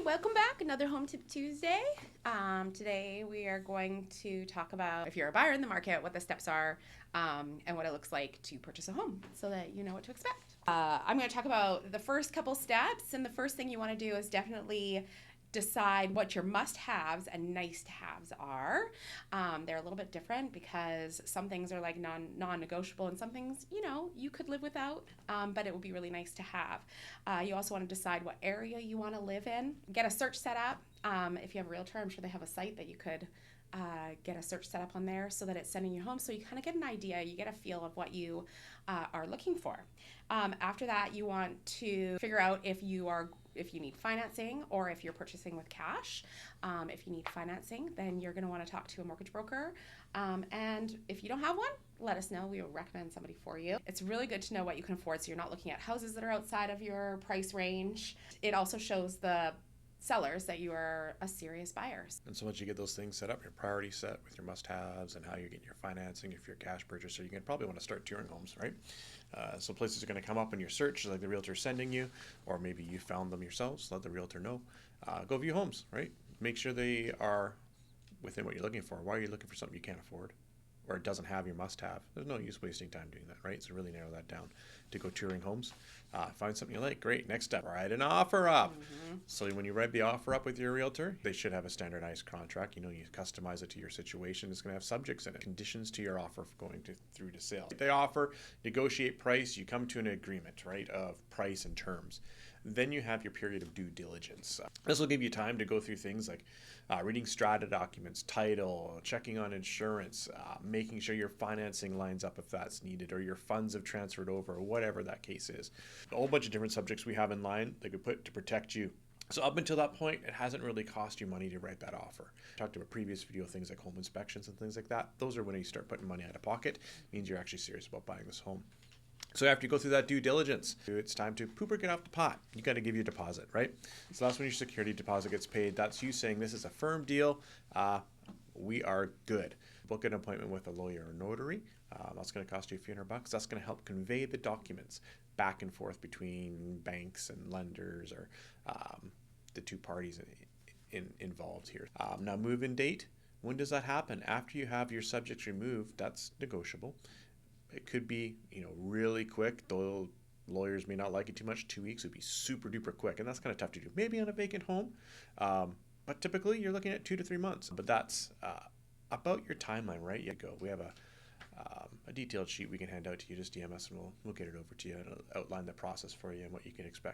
welcome back. Another Home Tip Tuesday. Today we are going to talk about, if you're a buyer in the market, what the steps are and what it looks like to purchase a home so that you know what to expect. I'm going to talk about the first couple steps, and the first thing you want to do is definitely decide what your must-haves and nice-to-haves are. They're a little bit different because some things are like non-negotiable, and some things, you could live without, but it would be really nice to have. You also want to decide what area you want to live in. Get a search set up. If you have a realtor, I'm sure they have a site that you could get a search set up on there so that it's sending you home, so you kind of get an idea, you get a feel of what you are looking for. After that, you want to figure out if you need financing or if you're purchasing with cash. If you need financing, then you're going to want to talk to a mortgage broker. And if you don't have one, let us know. We will recommend somebody for you. It's really good to know what you can afford so you're not looking at houses that are outside of your price range. It also shows the sellers that you are a serious buyer. And so once you get those things set up, your priorities set with your must-haves and how you're getting your financing, if you're a cash purchaser, you can probably want to start touring homes, right? So places are going to come up in your search, like the realtor sending you, or maybe you found them yourselves. Let the realtor know. Go view homes, right? Make sure they are within what you're looking for. Why are you looking for something you can't afford, or it doesn't have your must-have? There's no use wasting time doing that, right? So really narrow that down to go touring homes. Find something you like. Great. Next step, write an offer up. So when you write the offer up with your realtor, they should have a standardized contract. You customize it to your situation. It's going to have subjects in it, conditions to your offer going through to sale. If they offer, negotiate price, you come to an agreement, right, of price and terms. Then you have your period of due diligence. This will give you time to go through things like reading strata documents, title, checking on insurance, making sure your financing lines up if that's needed, or your funds have transferred over, or whatever that case is. A whole bunch of different subjects we have in line that could put to protect you. So up until that point, it hasn't really cost you money to write that offer. I talked about previous video, things like home inspections and things like that. Those are when you start putting money out of pocket. It means you're actually serious about buying this home. So after you go through that due diligence, it's time to poop or get off the pot. You got to give your deposit, right? So that's when your security deposit gets paid. That's you saying this is a firm deal. We are good. Book an appointment with a lawyer or notary. That's going to cost you a few $100. That's going to help convey the documents back and forth between banks and lenders, or the two parties involved here. Now, move-in date. When does that happen? After you have your subjects removed, that's negotiable. It could be, really quick, though lawyers may not like it too much. 2 weeks would be super duper quick, and that's kind of tough to do. Maybe on a vacant home, but typically you're looking at 2 to 3 months. But that's about your timeline, right? We have a detailed sheet we can hand out to you. Just DM us, and we'll get it over to you and it'll outline the process for you and what you can expect